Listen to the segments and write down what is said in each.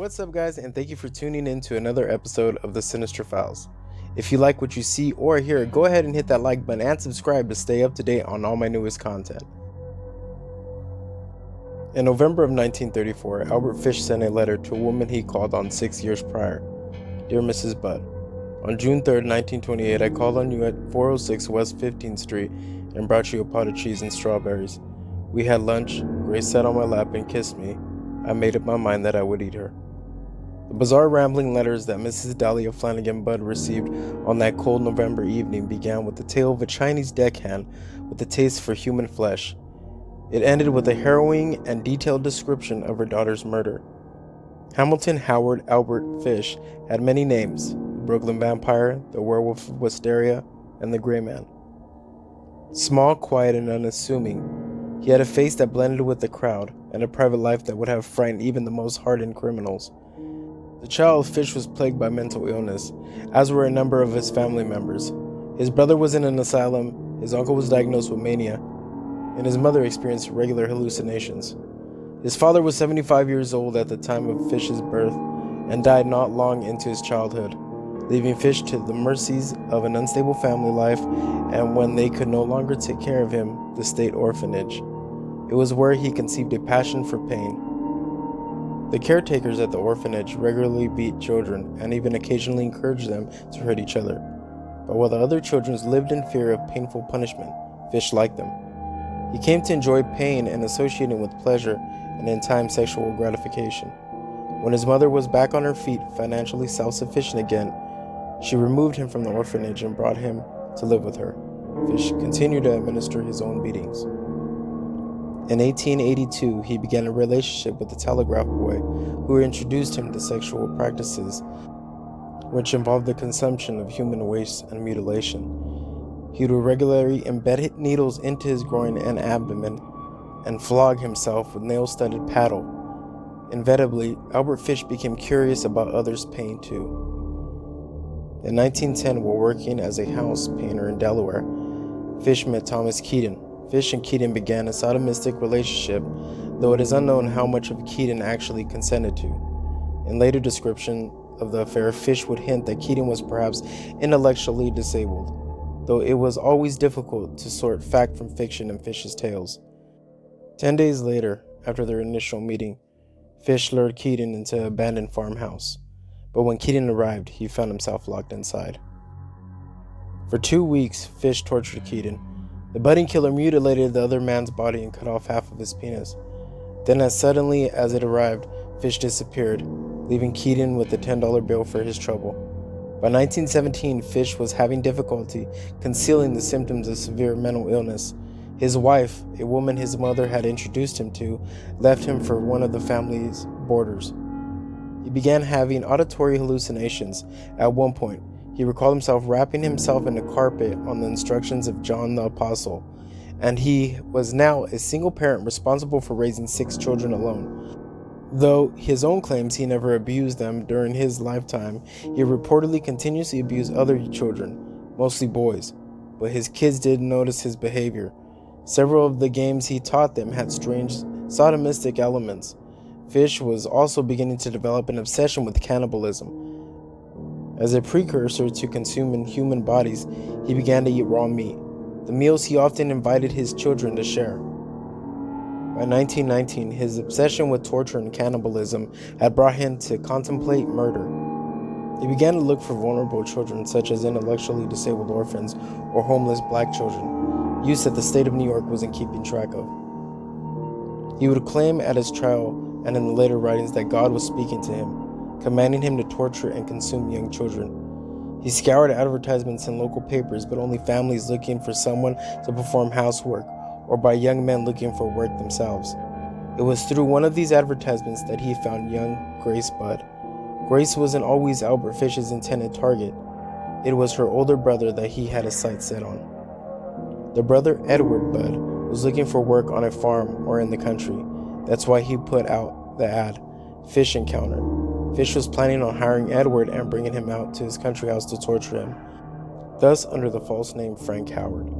What's up, guys, and thank you for tuning in to another episode of the Sinister Files. If you like what you see or hear, go ahead and hit that like button and subscribe to stay up to date on all my newest content. In November of 1934, Albert Fish sent a letter to a woman he called on 6 years prior. Dear Mrs. Budd, on June 3rd, 1928, I called on you at 406 West 15th Street and brought you a pot of cheese and strawberries. We had lunch, Grace sat on my lap and kissed me. I made up my mind that I would eat her. The bizarre rambling letters that Mrs. Dahlia Flanagan Budd received on that cold November evening began with the tale of a Chinese deckhand with a taste for human flesh. It ended with a harrowing and detailed description of her daughter's murder. Hamilton Howard Albert Fish had many names: the Brooklyn Vampire, the Werewolf of Wisteria, and the Gray Man. Small, quiet, and unassuming, he had a face that blended with the crowd and a private life that would have frightened even the most hardened criminals. The child, Fish, was plagued by mental illness, as were a number of his family members. His brother was in an asylum, his uncle was diagnosed with mania, and his mother experienced regular hallucinations. His father was 75 years old at the time of Fish's birth and died not long into his childhood, leaving Fish to the mercies of an unstable family life and, when they could no longer take care of him, the state orphanage. It was where he conceived a passion for pain. The caretakers at the orphanage regularly beat children and even occasionally encouraged them to hurt each other. But while the other children lived in fear of painful punishment, Fish liked them. He came to enjoy pain and associating with pleasure and, in time, sexual gratification. When his mother was back on her feet, financially self-sufficient again, she removed him from the orphanage and brought him to live with her. Fish continued to administer his own beatings. In 1882, he began a relationship with a telegraph boy who introduced him to sexual practices, which involved the consumption of human waste and mutilation. He would regularly embed needles into his groin and abdomen and flog himself with nail-studded paddle. Inevitably, Albert Fish became curious about others' pain too. In 1910, while working as a house painter in Delaware, Fish met Thomas Keaton. Fish and Keaton began a sodomistic relationship, though it is unknown how much of Keaton actually consented to. In later description of the affair, Fish would hint that Keaton was perhaps intellectually disabled, though it was always difficult to sort fact from fiction in Fish's tales. 10 days later, after their initial meeting, Fish lured Keaton into an abandoned farmhouse, but when Keaton arrived, he found himself locked inside. For 2 weeks, Fish tortured Keaton. The budding killer mutilated the other man's body and cut off half of his penis. Then, as suddenly as it arrived, Fish disappeared, leaving Keaton with a $10 bill for his trouble. By 1917, Fish was having difficulty concealing the symptoms of severe mental illness. His wife, a woman his mother had introduced him to, left him for one of the family's boarders. He began having auditory hallucinations. At one point, he recalled himself wrapping himself in a carpet on the instructions of John the Apostle, and he was now a single parent responsible for raising 6 children alone. Though his own claims he never abused them during his lifetime, he reportedly continuously abused other children, mostly boys, but his kids didn't notice his behavior. Several of the games he taught them had strange sodomistic elements. Fish was also beginning to develop an obsession with cannibalism. As a precursor to consuming human bodies, he began to eat raw meat, the meals he often invited his children to share. By 1919, his obsession with torture and cannibalism had brought him to contemplate murder. He began to look for vulnerable children, such as intellectually disabled orphans or homeless black children, use that the state of New York wasn't keeping track of. He would claim at his trial and in the later writings that God was speaking to him, commanding him to torture and consume young children. He scoured advertisements in local papers, but only families looking for someone to perform housework, or by young men looking for work themselves. It was through one of these advertisements that he found young Grace Budd. Grace wasn't always Albert Fish's intended target. It was her older brother that he had his sights set on. The brother, Edward Budd, was looking for work on a farm or in the country. That's why he put out the ad, Fish Encounter. Fish was planning on hiring Edward and bringing him out to his country house to torture him, thus under the false name Frank Howard.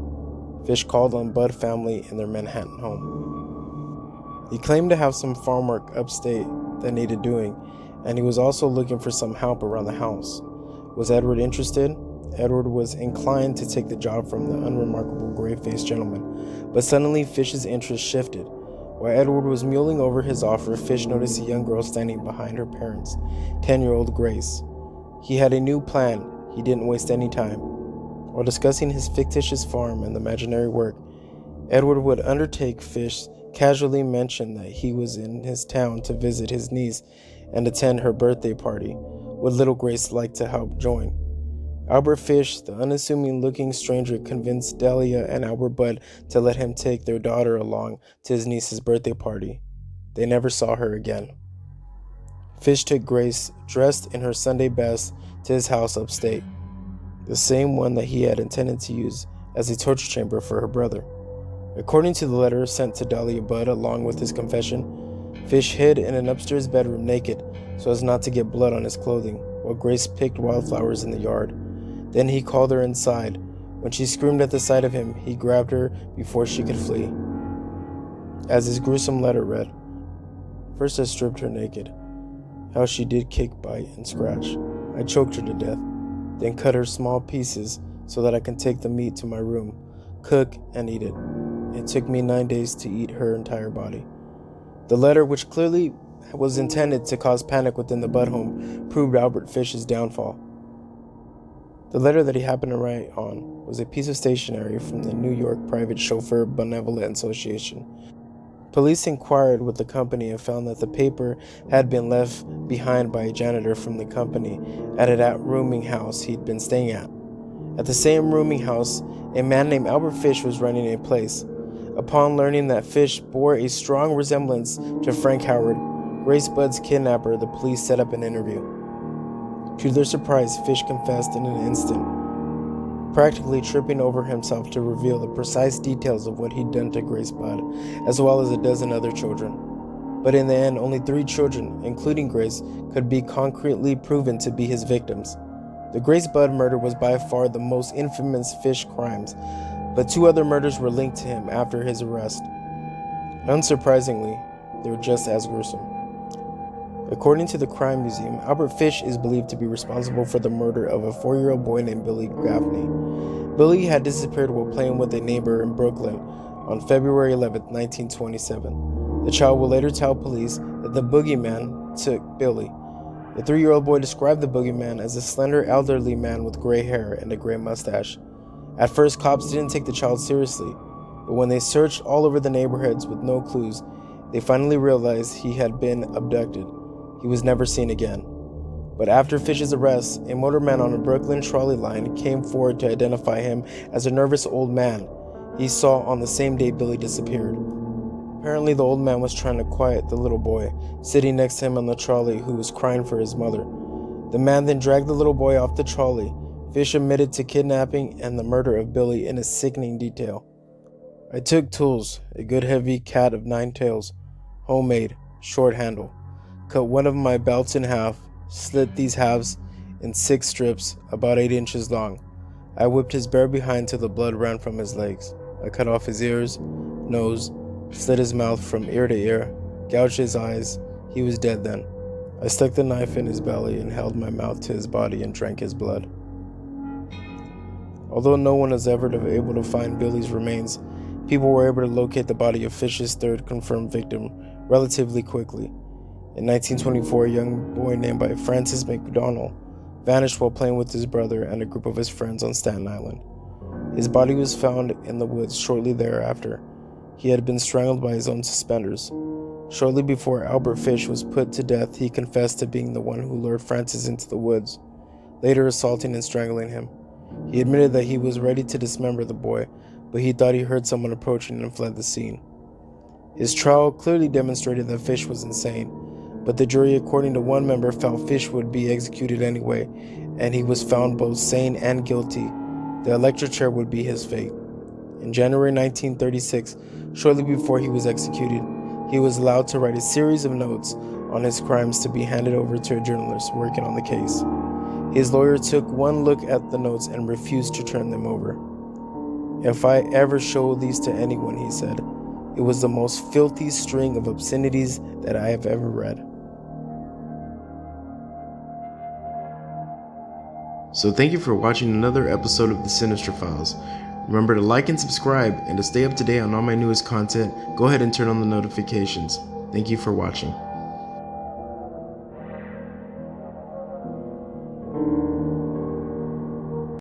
Fish called on Budd family in their Manhattan home. He claimed to have some farm work upstate that needed doing, and he was also looking for some help around the house. Was Edward interested? Edward was inclined to take the job from the unremarkable gray-faced gentleman, but suddenly Fish's interest shifted. While Edward was mulling over his offer, Fish noticed a young girl standing behind her parents, 10-year-old Grace. He had a new plan. He didn't waste any time. While discussing his fictitious farm and the imaginary work Edward would undertake, Fish casually mentioned that he was in his town to visit his niece and attend her birthday party. Would little Grace like to help join? Albert Fish, the unassuming-looking stranger, convinced Delia and Albert Budd to let him take their daughter along to his niece's birthday party. They never saw her again. Fish took Grace, dressed in her Sunday best, to his house upstate, the same one that he had intended to use as a torture chamber for her brother. According to the letter sent to Delia Budd along with his confession, Fish hid in an upstairs bedroom naked so as not to get blood on his clothing, while Grace picked wildflowers in the yard. Then he called her inside. When she screamed at the sight of him, he grabbed her before she could flee. As his gruesome letter read, "First I stripped her naked. How she did kick, bite, and scratch. I choked her to death, then cut her small pieces so that I can take the meat to my room, cook, and eat it. It took me 9 days to eat her entire body." The letter, which clearly was intended to cause panic within the Budd home, proved Albert Fish's downfall. The letter that he happened to write on was a piece of stationery from the New York Private Chauffeur Benevolent Association. Police inquired with the company and found that the paper had been left behind by a janitor from the company at that rooming house he'd been staying at. At the same rooming house, a man named Albert Fish was running a place. Upon learning that Fish bore a strong resemblance to Frank Howard, Grace Budd's kidnapper, the police set up an interview. To their surprise, Fish confessed in an instant, practically tripping over himself to reveal the precise details of what he'd done to Grace Budd, as well as a dozen other children. But in the end, only 3 children, including Grace, could be concretely proven to be his victims. The Grace Budd murder was by far the most infamous Fish crimes, but 2 other murders were linked to him after his arrest. Unsurprisingly, they were just as gruesome. According to the Crime Museum, Albert Fish is believed to be responsible for the murder of a 4-year-old boy named Billy Gaffney. Billy had disappeared while playing with a neighbor in Brooklyn on February 11, 1927. The child would later tell police that the boogeyman took Billy. The 3-year-old boy described the boogeyman as a slender, elderly man with gray hair and a gray mustache. At first, cops didn't take the child seriously, but when they searched all over the neighborhoods with no clues, they finally realized he had been abducted. He was never seen again. But after Fish's arrest, a motorman on a Brooklyn trolley line came forward to identify him as a nervous old man he saw on the same day Billy disappeared. Apparently, the old man was trying to quiet the little boy sitting next to him on the trolley who was crying for his mother. The man then dragged the little boy off the trolley. Fish admitted to kidnapping and the murder of Billy in a sickening detail. "I took tools, a good heavy cat of 9 tails, homemade, short handle. Cut one of my belts in half, slit these halves in 6 strips about 8 inches long. I whipped his bare behind till the blood ran from his legs. I cut off his ears, nose, slit his mouth from ear to ear, gouged his eyes. He was dead then. I stuck the knife in his belly and held my mouth to his body and drank his blood." Although no one was ever able to find Billy's remains, people were able to locate the body of Fish's 3rd confirmed victim relatively quickly. In 1924, a young boy named by Francis McDonald vanished while playing with his brother and a group of his friends on Staten Island. His body was found in the woods shortly thereafter. He had been strangled by his own suspenders. Shortly before Albert Fish was put to death, he confessed to being the one who lured Francis into the woods, later assaulting and strangling him. He admitted that he was ready to dismember the boy, but he thought he heard someone approaching and fled the scene. His trial clearly demonstrated that Fish was insane, but the jury, according to one member, felt Fish would be executed anyway, and he was found both sane and guilty. The electric chair would be his fate. In January 1936, shortly before he was executed, he was allowed to write a series of notes on his crimes to be handed over to a journalist working on the case. His lawyer took one look at the notes and refused to turn them over. "If I ever show these to anyone," he said, "it was the most filthy string of obscenities that I have ever read." So thank you for watching another episode of the Sinister Files. Remember to like and subscribe, and to stay up to date on all my newest content, go ahead and turn on the notifications. Thank you for watching.